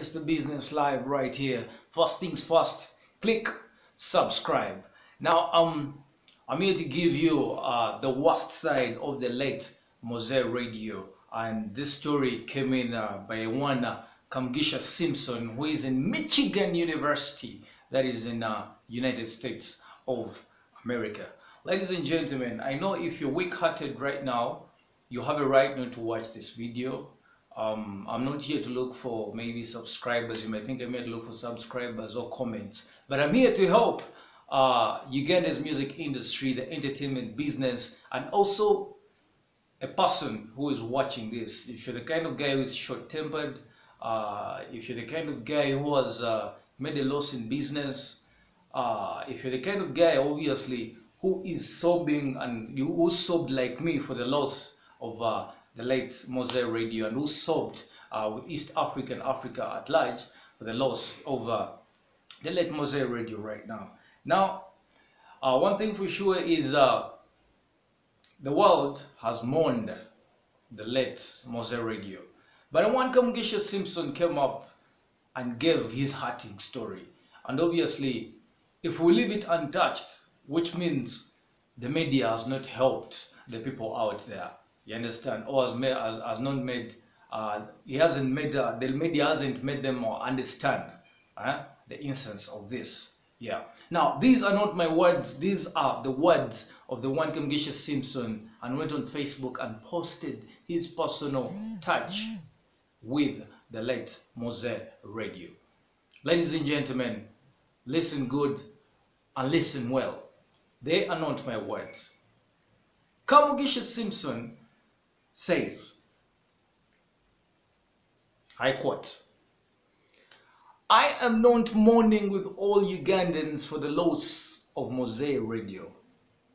It's the business live right here. First things first, click subscribe. Now I'm here to give you the worst side of the late Moze radio, and this story came in by one Kamgisha Simpson, who is in Michigan University, that is in United States of America. Ladies and gentlemen, I know if you're weak-hearted right now, you have a right not to watch this video. I'm not here to look for maybe subscribers. You might think I'm here to look for subscribers or comments, but I'm here to help Uganda's music industry, the entertainment business, and also a person who is watching this. If you're the kind of guy who is short-tempered, if you're the kind of guy who has made a loss in business, if you're the kind of guy, obviously, who is sobbing and who sobbed like me for the loss of the late Moze radio, and who sobbed with East Africa and Africa at large for the loss of the late Moze radio right now. Now, one thing for sure is the world has mourned the late Moze radio. But one Kamgisha Simpson came up and gave his hurting story. And obviously, if we leave it untouched, which means the media has not helped the people out there, you understand, or has not made, he hasn't made, the media hasn't made them understand the instance of this. Yeah. Now, these are not my words. These are the words of the one Kamgisha Simpson, and went on Facebook and posted his personal touch with the late Moze radio. Ladies and gentlemen, listen good and listen well. They are not my words. Kamgisha Simpson says, I quote, "I am not mourning with all Ugandans for the loss of Moze radio.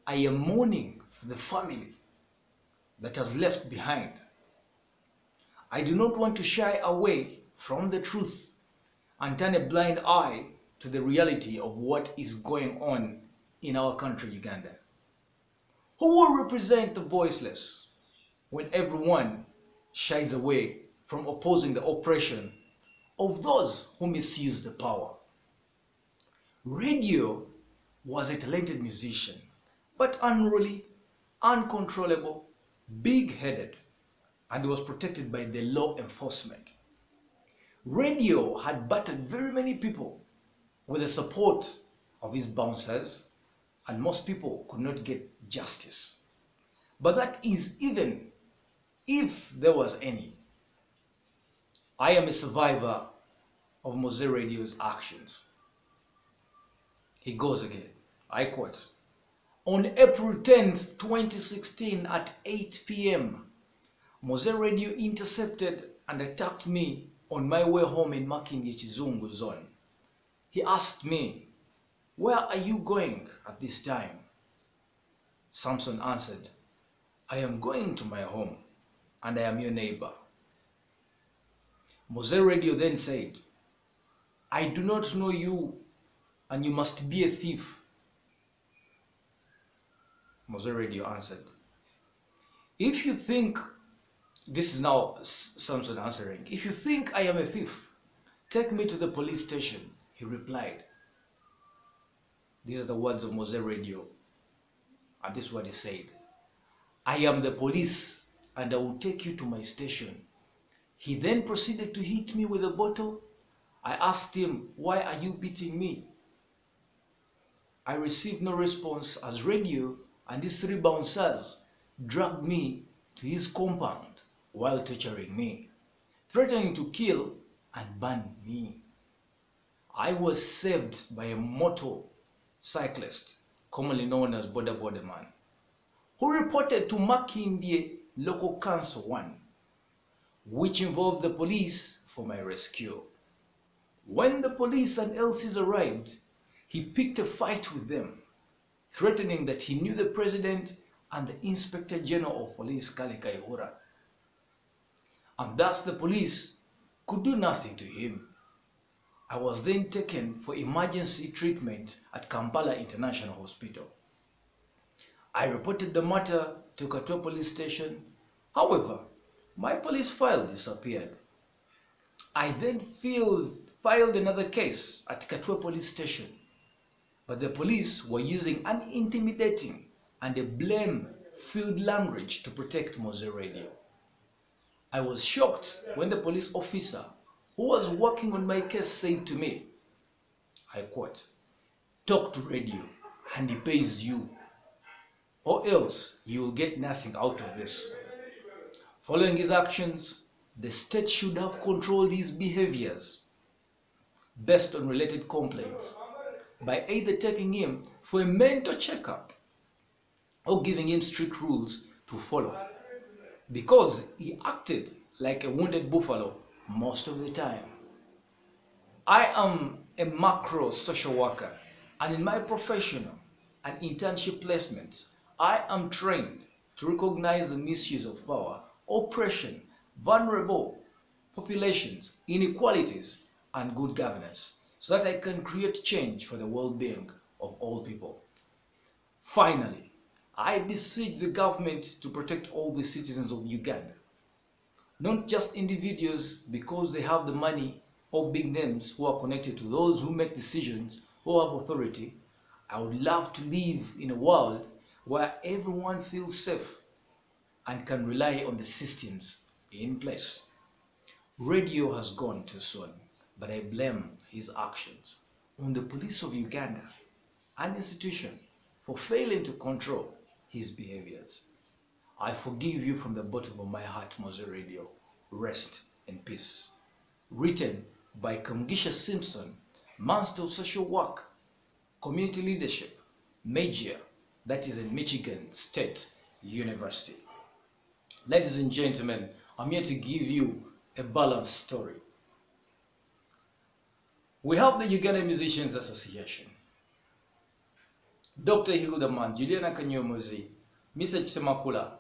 I am mourning for the family that has left behind. I do not want to shy away from the truth and turn a blind eye to the reality of what is going on in our country, Uganda. Who will represent the voiceless when everyone shies away from opposing the oppression of those who misuse the power? Radio was a talented musician, but unruly, uncontrollable, big-headed, and was protected by the law enforcement. Radio had battered very many people with the support of his bouncers, and most people could not get justice. But that is even if there was any. I am a survivor of Moze radio's actions." He goes again, I quote, "On April 10th, 2016 at 8 p.m., Moze radio intercepted and attacked me on my way home in Makingi Chizungu zone. He asked me, 'Where are you going at this time?' Samson answered, 'I am going to my home and I am your neighbor.' Moze radio then said, 'I do not know you and you must be a thief.' Moze radio answered, 'If you think,' this is now Samson answering, 'if you think I am a thief, take me to the police station,' he replied." These are the words of Moze radio, and this is what he said: "I am the police and I will take you to my station." He then proceeded to hit me with a bottle. I asked him, "Why are you beating me?" I received no response as radio and his 3 bouncers dragged me to his compound while torturing me, threatening to kill and burn me. I was saved by a motorcyclist, commonly known as Border Man, who reported to Makindye Local Council 1, which involved the police for my rescue. When the police and LCs arrived, he picked a fight with them, threatening that he knew the president and the Inspector General of Police, Kale Kaihura, and thus the police could do nothing to him. I was then taken for emergency treatment at Kampala International Hospital. I reported the matter to Katwa Police Station. However, my police file disappeared. I then filed another case at Katwe police station, but the police were using an intimidating and a blame-filled language to protect Moze Radio. I was shocked when the police officer who was working on my case said to me, I quote, "Talk to radio and he pays you, or else you will get nothing out of this." Following his actions, the state should have controlled his behaviors based on related complaints by either taking him for a mental checkup or giving him strict rules to follow, because he acted like a wounded buffalo most of the time. I am a macro social worker, and in my professional and internship placements, I am trained to recognize the misuse of power, oppression, vulnerable populations, inequalities, and good governance, so that I can create change for the well-being of all people. Finally, I beseech the government to protect all the citizens of Uganda, not just individuals because they have the money or big names who are connected to those who make decisions or have authority. I would love to live in a world where everyone feels safe and can rely on the systems in place. Radio has gone too soon, but I blame his actions on the police of Uganda, an institution, for failing to control his behaviors. I forgive you from the bottom of my heart, Moze Radio. Rest in peace. Written by Kamgisha Simpson, Master of Social Work, Community Leadership, Major, that is in Michigan State University. Ladies and gentlemen, I'm here to give you a balanced story. We have the Uganda Musicians Association, Dr. Hildeman, Juliana Kanyomozi, Mr. Chisemakula,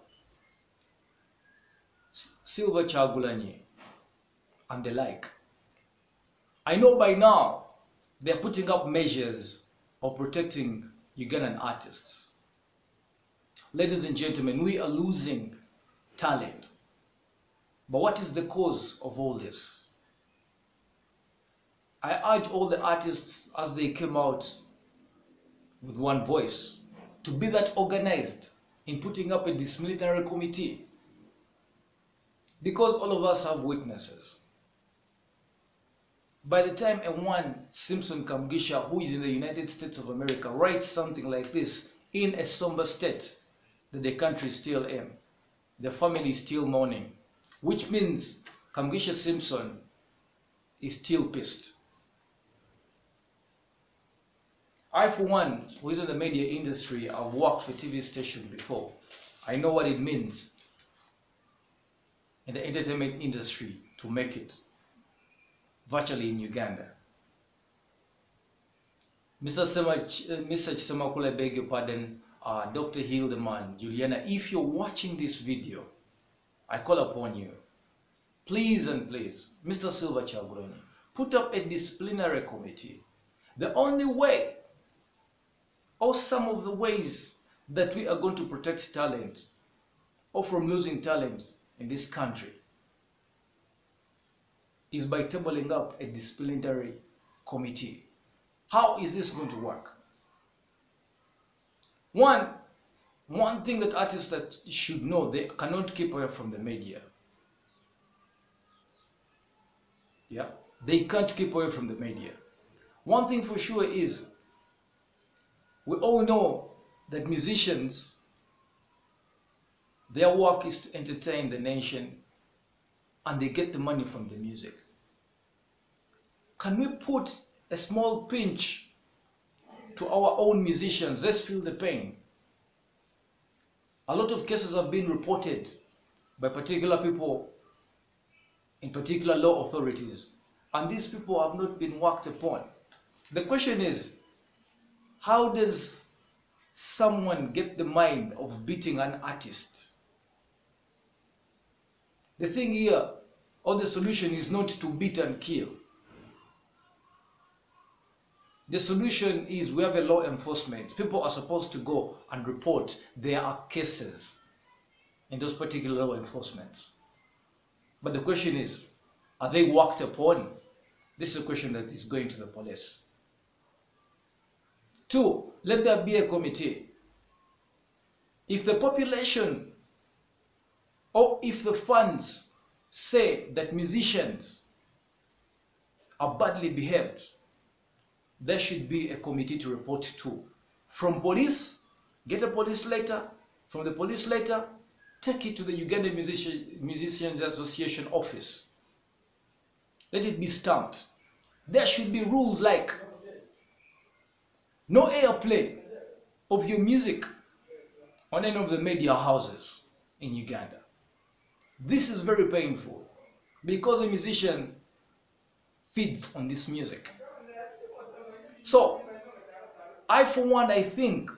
Silver Chagulanyi, and the like. I know by now they are putting up measures of protecting Ugandan artists. Ladies and gentlemen, we are losing talent. But what is the cause of all this? I urge all the artists, as they came out with one voice, to be that organized in putting up a disciplinary committee, because all of us have weaknesses. By the time a one Simpson Kamgisha, who is in the United States of America, writes something like this in a somber state that the country is still in, the family is still mourning, which means Kamgisha Simpson is still pissed. I, for one, who is in the media industry, I've worked for TV station before. I know what it means in the entertainment industry to make it virtually in Uganda. Mr. Chisemakula, beg your pardon, Dr. Hildeman, Juliana, if you're watching this video, I call upon you, please and please, Mr. Silver Chagulanyi, put up a disciplinary committee. The only way, or some of the ways that we are going to protect talent, or from losing talent in this country, is by tabling up a disciplinary committee. How is this going to work? One thing that artists that should know, they cannot keep away from the media. Yeah, they can't keep away from the media. One thing for sure is, we all know that musicians, their work is to entertain the nation, and they get the money from the music. Can we put a small pinch to our own musicians? Let's feel the pain. A lot of cases have been reported by particular people in particular law authorities, and these people have not been worked upon. The question is, how does someone get the mind of beating an artist? The thing here, or the solution, is not to beat and kill. The solution is, we have a law enforcement. People are supposed to go and report there are cases in those particular law enforcement. But the question is, Are they worked upon? This is a question that is going to the police. 2, let there be a committee. If the population or if the fans say that musicians are badly behaved, there should be a committee to report to. From police, get a police letter. From the police letter, take it to the Ugandan Musicians Association office. Let it be stamped. There should be rules like no airplay of your music on any of the media houses in Uganda. This is very painful because a musician feeds on this music. So, for one, I think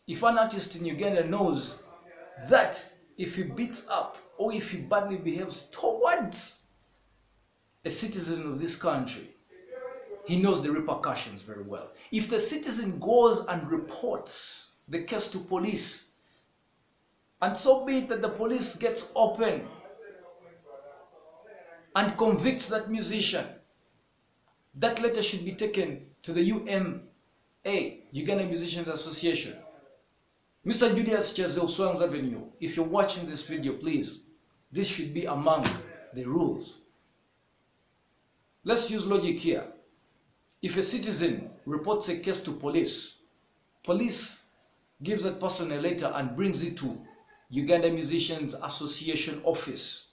if an artist in Uganda knows that if he beats up or if he badly behaves towards a citizen of this country, he knows the repercussions very well. If the citizen goes and reports the case to police, and so be it that the police gets open and convicts that musician, that letter should be taken to the UMA, Uganda Musicians Association. Mr. Julius Chazelle Swangs Avenue, if you're watching this video, please, this should be among the rules. Let's use logic here. If a citizen reports a case to police, police gives that person a letter and brings it to Uganda Musicians Association office.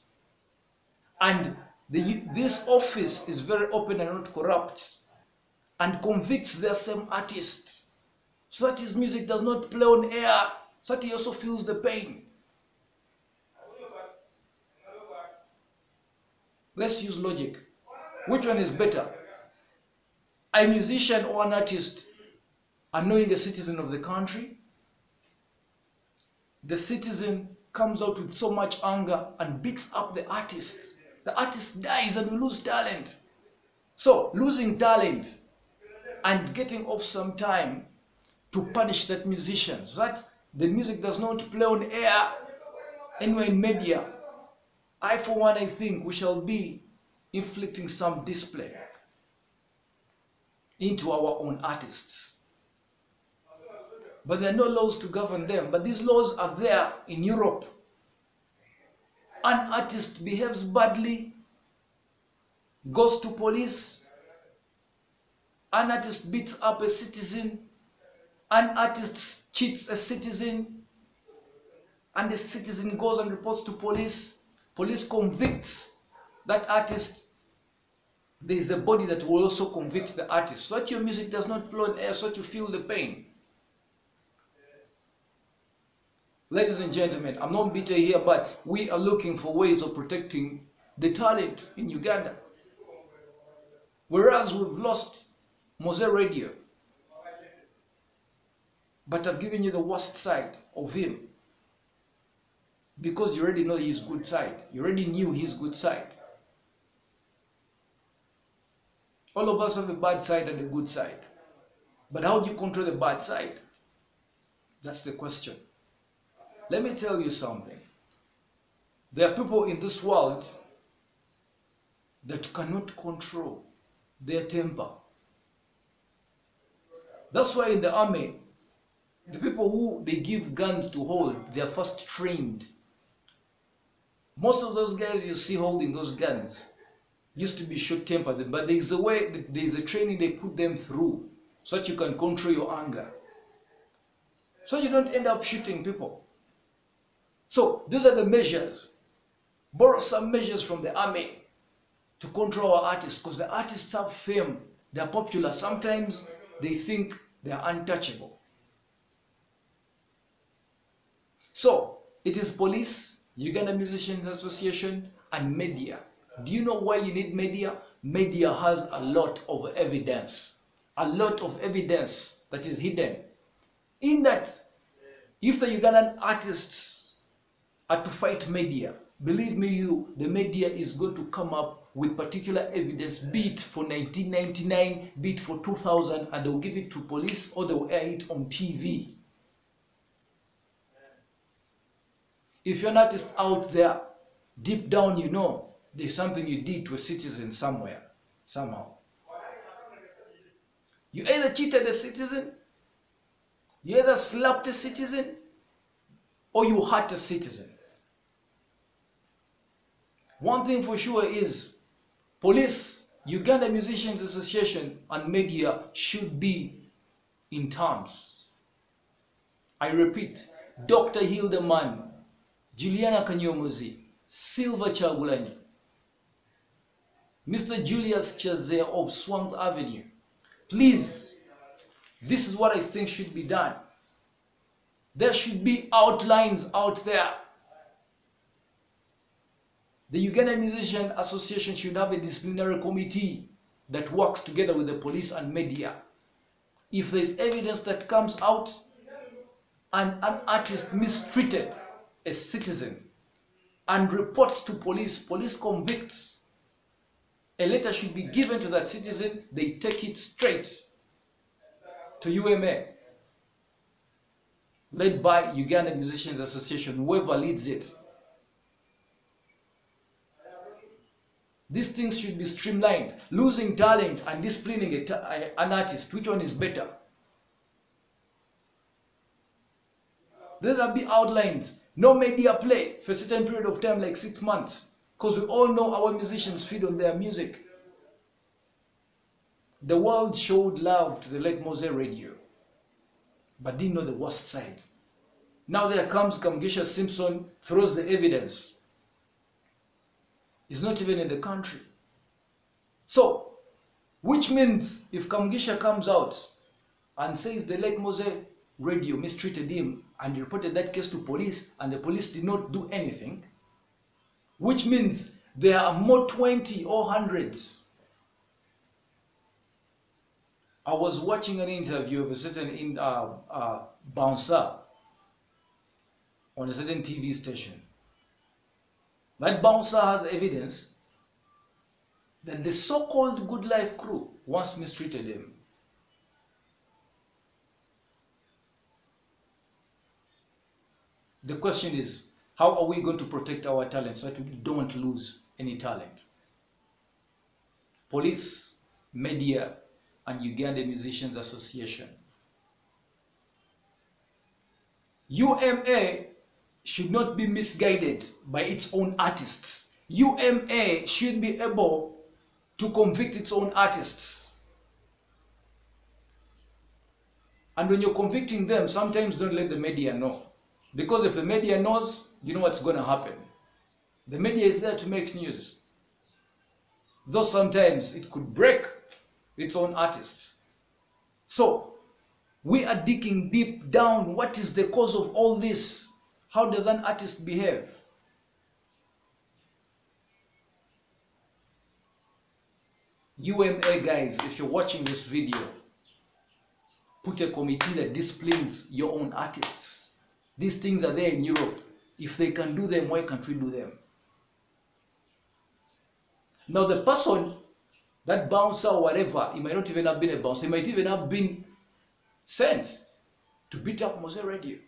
And this office is very open and not corrupt and convicts their same artist so that his music does not play on air, so that he also feels the pain. Let's use logic. Which one is better? A musician or an artist annoying a citizen of the country? The citizen comes out with so much anger and beats up the artist. The artist dies and we lose talent. So, losing talent and getting off some time to punish that musician so that the music does not play on air anywhere in media. For one, I think we shall be inflicting some discipline into our own artists. But there are no laws to govern them. But these laws are there in Europe. An artist behaves badly, goes to police, an artist beats up a citizen, an artist cheats a citizen, and the citizen goes and reports to police. Police convicts that artist. There is a body that will also convict the artist, so that your music does not play on air, so that you feel the pain. Ladies and gentlemen, I'm not bitter here, but we are looking for ways of protecting the talent in Uganda. Whereas we've lost Moze Radio, but I've given you the worst side of him because you already know his good side. You already knew his good side. All of us have a bad side and a good side. But how do you control the bad side? That's the question. Let me tell you something. There are people in this world that cannot control their temper. That's why in the army, the people who they give guns to hold, they are first trained. Most of those guys you see holding those guns used to be short-tempered, but there is a way, there is a training they put them through so that you can control your anger. So you don't end up shooting people. So those are the measures. Borrow some measures from the army to control our artists, because the artists have fame, they are popular. Sometimes they think they are untouchable. So it is police, Uganda Musicians Association, and media. Do you know why you need media? Media has a lot of evidence. A lot of evidence that is hidden. In that, if the Ugandan artists are to fight media, believe me the media is going to come up with particular evidence, be it for 1999, be it for 2000, and they'll give it to police or they'll air it on TV. If you're an artist out there, deep down you know There's something you did to a citizen somewhere, somehow. You either cheated a citizen, you either slapped a citizen, or you hurt a citizen. One thing for sure is police, Uganda Musicians Association and media should be in terms. I repeat, Dr. Hildeman, Juliana Kanyomuzi, Silver Chagulani, Mr. Julius Chaze of Swans Avenue. Please, this is what I think should be done. There should be outlines out there. The Uganda Musician Association should have a disciplinary committee that works together with the police and media. If there is evidence that comes out and an artist mistreated a citizen and reports to police, police convicts, a letter should be given to that citizen, they take it straight to UMA, led by Uganda Musicians Association, whoever leads it. These things should be streamlined. Losing talent and disciplining an artist, which one is better? There will be outlines. No media play for a certain period of time, like 6 months. Because we all know our musicians feed on their music. The world showed love to the late Moze Radio, but didn't know the worst side. Now there comes Kamugisha Simpson, throws the evidence. He's not even in the country. So, which means if Kamugisha comes out and says the late Moze Radio mistreated him and he reported that case to police and the police did not do anything, which means there are more 20 or hundreds. I was watching an interview of a certain bouncer on a certain TV station. That bouncer has evidence that the so-called Good Life crew once mistreated him. The question is, how are we going to protect our talent so that we don't lose any talent? Police, media, and Uganda Musicians Association. UMA should not be misguided by its own artists. UMA should be able to convict its own artists. And when you're convicting them, sometimes don't let the media know. Because if the media knows, you know what's going to happen. The media is there to make news. Though sometimes it could break its own artists. So, we are digging deep down. What is the cause of all this? How does an artist behave? UMA guys, if you're watching this video, put a committee that disciplines your own artists. These things are there in Europe. If they can do them, why can't we do them? Now the person, that bouncer or whatever, he might not even have been a bouncer. He might even have been sent to beat up Moze Radio.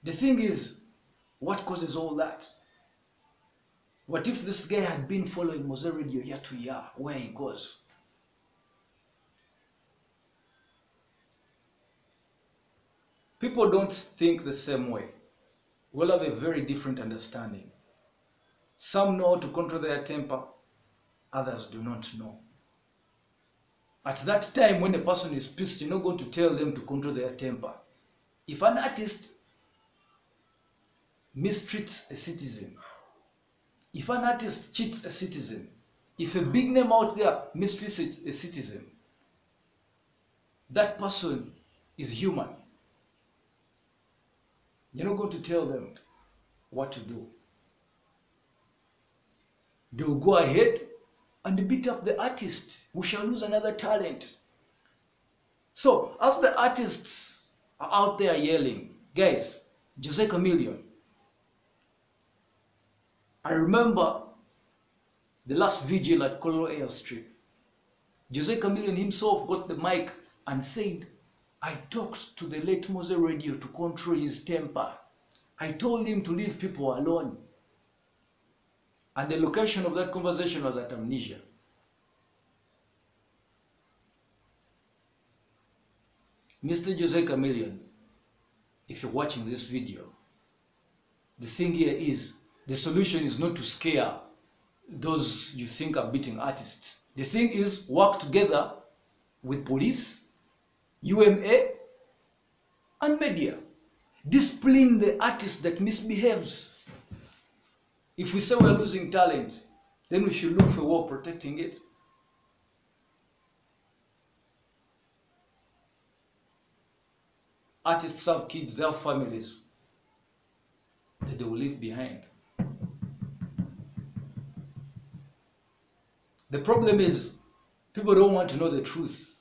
The thing is, what causes all that? What if this guy had been following Moze Radio year to year, where he goes? People don't think the same way. We'll have a very different understanding. Some know how to control their temper, others do not know. At that time, when a person is pissed, you're not going to tell them to control their temper. If an artist mistreats a citizen, if an artist cheats a citizen, if a big name out there mistreats a citizen, that person is human. You're not going to tell them what to do. They'll go ahead and beat up the artist. We shall lose another talent. So, as the artists are out there yelling, guys, Jose Chameleon, I remember the last vigil at Colonel Airstrip. Jose Chameleon himself got the mic and said, I talked to the late Moze Radio to control his temper. I told him to leave people alone. And the location of that conversation was at Amnesia. Mr. Jose Chameleon, if you're watching this video, the thing here is, the solution is not to scare those you think are beating artists. The thing is, work together with police, UMA, and media. Discipline the artist that misbehaves. If we say we're losing talent, then we should look for a way of protecting it. Artists have kids, they have families that they will leave behind. The problem is, people don't want to know the truth.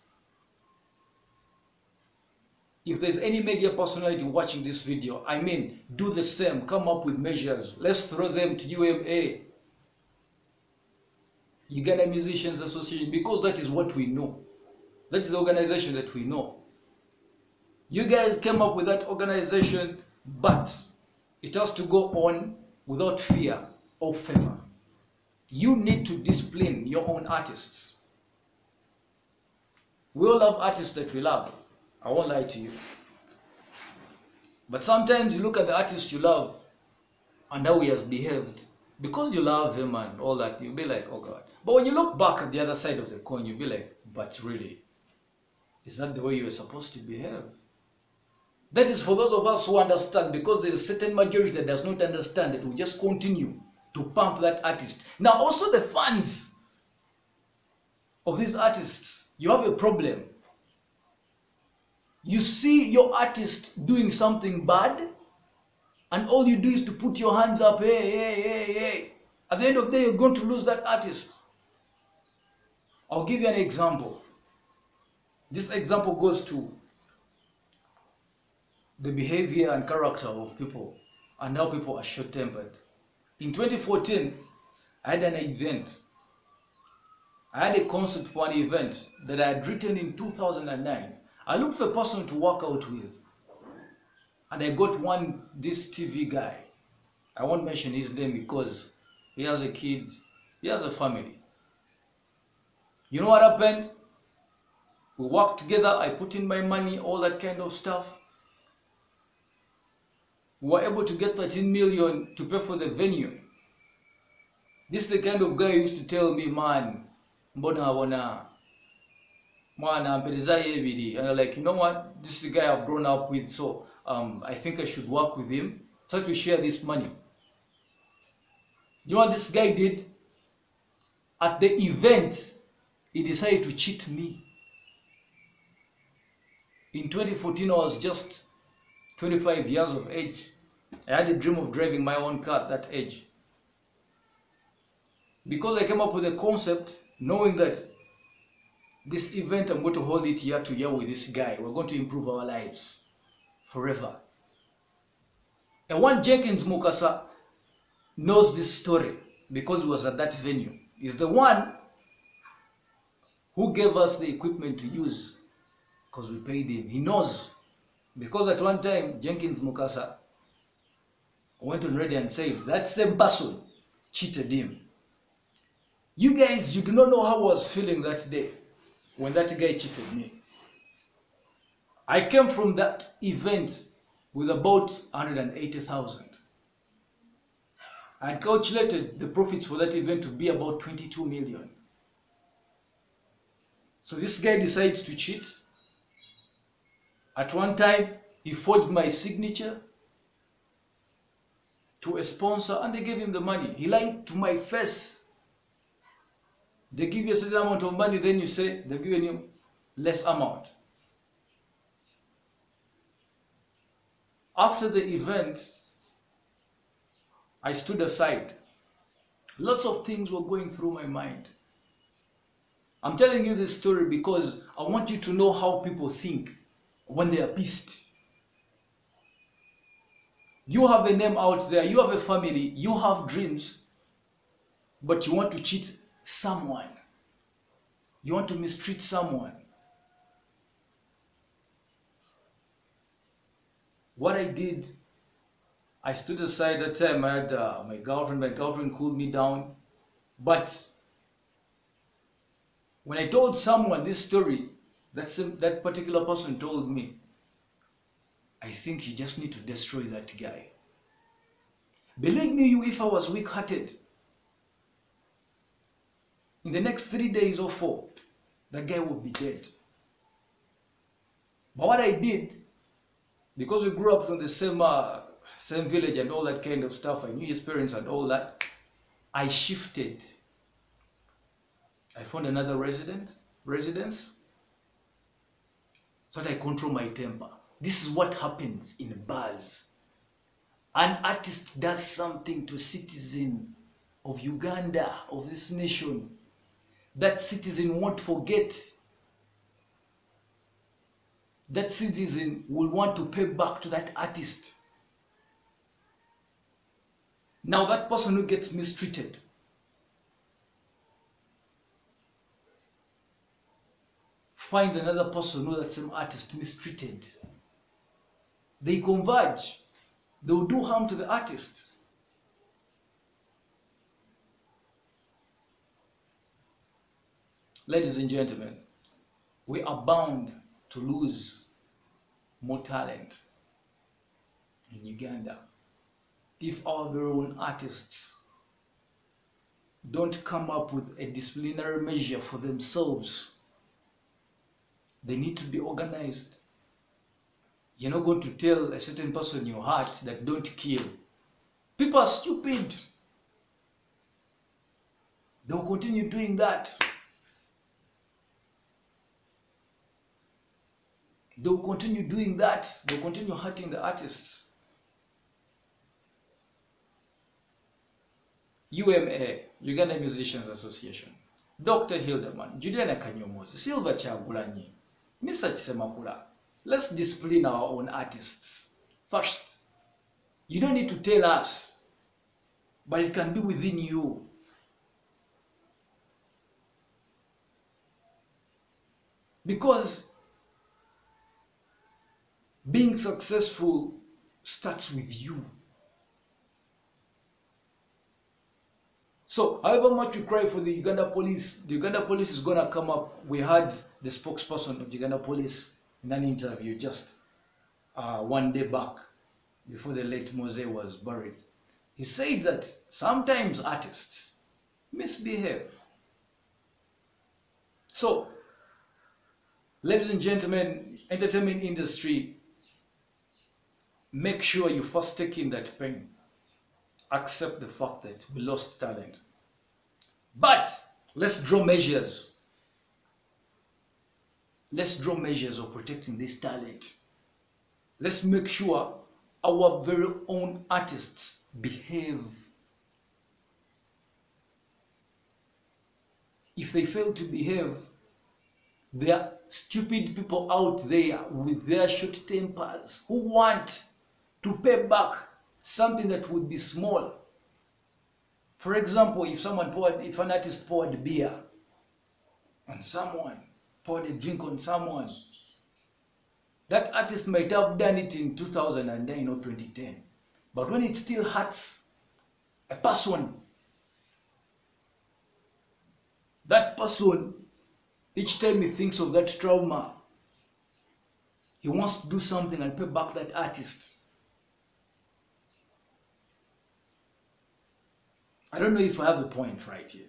If there's any media personality watching this video, I mean, do the same. Come up with measures. Let's throw them to UMA, Uganda Musicians Association, because that is what we know. That is the organization that we know. You guys came up with that organization, but it has to go on without fear or favor. You need to discipline your own artists. We all have artists that we love. I won't lie to you. But sometimes you look at the artist you love and how he has behaved. Because you love him and all that, you'll be like, oh God. But when you look back at the other side of the coin, you'll be like, but really, is that the way you were supposed to behave? That is for those of us who understand, because there's a certain majority that does not understand, that will just continue to pump that artist. Now also the fans of these artists, you have a problem. You see your artist doing something bad, and all you do is to put your hands up, hey, hey, hey, hey. At the end of the day, you're going to lose that artist. I'll give you an example. This example goes to the behavior and character of people and how people are short-tempered. In 2014, I had an event. I had a concept for an event that I had written in 2009. I looked for a person to work out with. And I got this TV guy. I won't mention his name because he has a kid, he has a family. You know what happened? We worked together, I put in my money, all that kind of stuff. We were able to get 13 million to pay for the venue. This is the kind of guy who used to tell me, man, mbona wana, mwana mpeleza ebiri. And I'm like, you know what? This is the guy I've grown up with, so I think I should work with him so to share this money. You know what this guy did? At the event, he decided to cheat me. In 2014, I was just 25 years of age. I had a dream of driving my own car at that age. Because I came up with a concept, knowing that this event, I'm going to hold it year to year with this guy. We're going to improve our lives forever. And one Jenkins Mukasa knows this story because he was at that venue. He's the one who gave us the equipment to use because we paid him. He knows. Because at one time, Jenkins Mukasa went on radio and said that same person cheated him. You guys, you do not know how I was feeling that day when that guy cheated me. I came from that event with about 180,000. I had calculated the profits for that event to be about 22 million. So this guy decides to cheat. At one time, he forged my signature to a sponsor and they gave him the money. He lied to my face. They give you a certain amount of money, then you say they're giving you less amount. After the event, I stood aside. Lots of things were going through my mind. I'm telling you this story because I want you to know how people think when they are pissed. You have a name out there, you have a family, you have dreams, but you want to cheat someone. You want to mistreat someone. What I did, I stood aside that time. I had my girlfriend. My girlfriend cooled me down. But when I told someone this story, that particular person told me, I think you just need to destroy that guy. Believe me, if I was weak-hearted, in the next 3 days or 4, the guy would be dead. But what I did, because we grew up in the same village and all that kind of stuff, I knew his parents and all that, I shifted. I found another residence, so that I control my temper. This is what happens in bars. An artist does something to a citizen of Uganda, of this nation, that citizen won't forget. That citizen will want to pay back to that artist. Now that person who gets mistreated finds another person who that same artist mistreated. They converge. They will do harm to the artist. Ladies and gentlemen, we are bound to lose more talent in Uganda if our very own artists don't come up with a disciplinary measure for themselves. They need to be organized. You're not going to tell a certain person in your heart that don't kill. People are stupid. They'll continue doing that. They'll continue doing that. They'll continue hurting the artists. UMA, Uganda Musicians Association, Dr. Hildeman, Juliana Kanyomozi, Silva Chagulanyi, Mr. Chisemakula. Let's discipline our own artists. First, you don't need to tell us, but it can be within you. Because being successful starts with you. So, however much you cry for the Uganda police is going to come up. We had the spokesperson of the Uganda police in an interview just 1 day back before the late Moze was buried. He said that sometimes artists misbehave. So, ladies and gentlemen, entertainment industry, make sure you first take in that pain. Accept the fact that we lost talent. But let's draw measures. Let's draw measures of protecting this talent. Let's make sure our very own artists behave. If they fail to behave, there are stupid people out there with their short tempers who want to pay back something that would be small. For example, if an artist poured beer on someone, poured a drink on someone, that artist might have done it in 2009 or 2010. But when it still hurts a person, that person, each time he thinks of that trauma, he wants to do something and pay back that artist. I don't know if I have a point right here.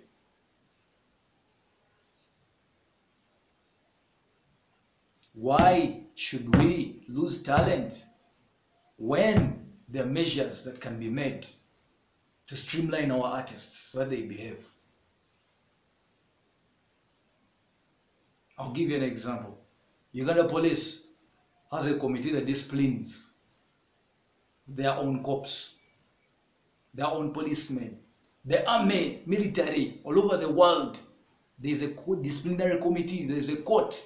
Why should we lose talent when there are measures that can be made to streamline our artists so that they behave? I'll give you an example. Uganda police has a committee that disciplines their own cops, their own policemen, the army, military, all over the world. There's a disciplinary committee, there's a court.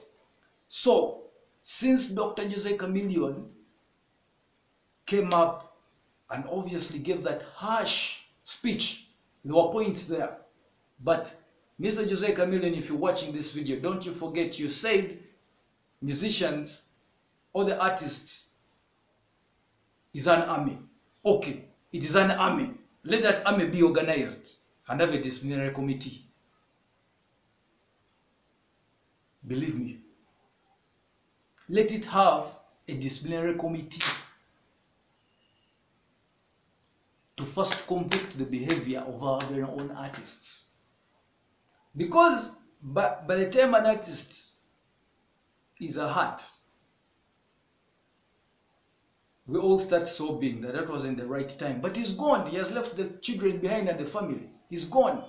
So, since Dr. Jose Chameleon came up and obviously gave that harsh speech, there were points there. But Mr. Jose Chameleon, if you're watching this video, don't you forget you said musicians or the artists is an army. Okay, it is an army. Let that army be organized and have a disciplinary committee. Believe me. Let it have a disciplinary committee to first convict the behavior of our very own artists. Because by the time an artist is hurt, we all start sobbing that wasn't the right time. But he's gone. He has left the children behind and the family. He's gone.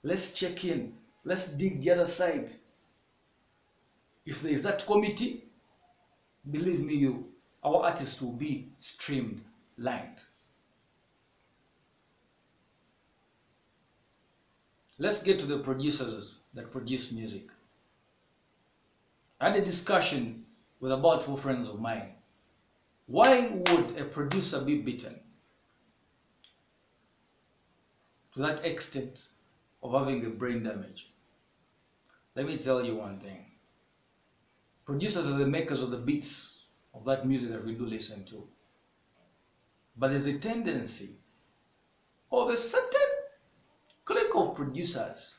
Let's check in. Let's dig the other side. If there is that committee, believe me, our artists will be streamlined. Let's get to the producers that produce music. I had a discussion with about 4 friends of mine. Why would a producer be beaten to that extent of having a brain damage? Let me tell you one thing. Producers are the makers of the beats of that music that we do listen to. But there's a tendency of a certain clique of producers,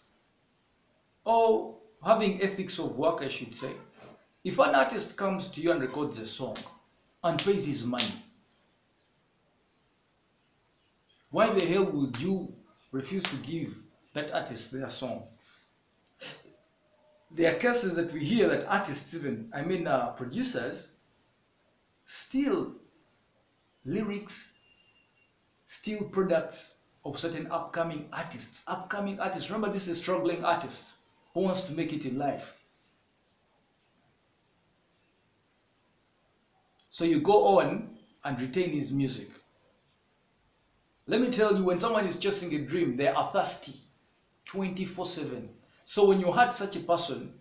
or having ethics of work, I should say. If an artist comes to you and records a song and pays his money, why the hell would you refuse to give that artist their song? There are cases that we hear that artists producers steal lyrics, steal products of certain upcoming artists. Remember, this is a struggling artist who wants to make it in life. So you go on and retain his music. Let me tell you, when someone is chasing a dream, they are thirsty 24/7. So when you hurt such a person,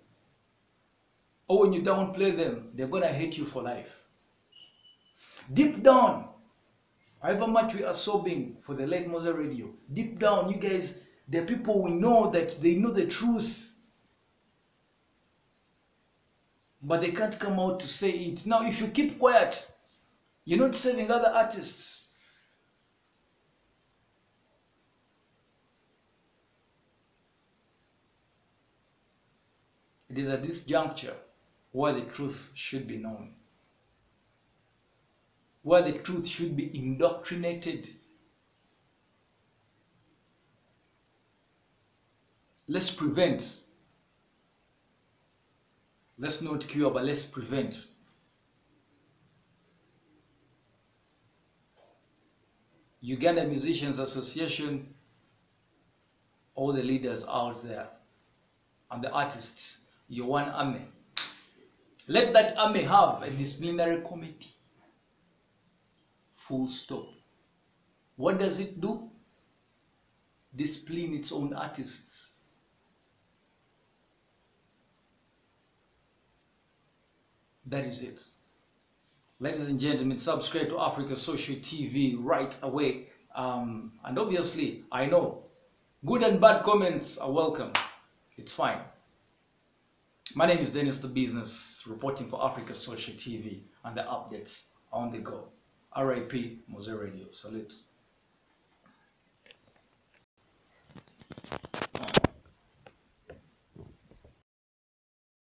or when you downplay them, they're going to hate you for life. Deep down, however much we are sobbing for the late Moze Radio, deep down, you guys, there are people we know that they know the truth, but they can't come out to say it. Now, if you keep quiet, you're not saving other artists. It is at this juncture where the truth should be known, where the truth should be indoctrinated. Let's prevent. Let's not cure, but let's prevent. Uganda Musicians Association, all the leaders out there, and the artists, you're one army. Let that army have a disciplinary committee. Full stop. What does it do? Discipline its own artists. That is it. Ladies and gentlemen, subscribe to Africa Social TV right away. And obviously, I know good and bad comments are welcome. It's fine. My name is ThaBizness, reporting for Africa Social TV, and the updates on the go. RIP Moze Radio. Salute.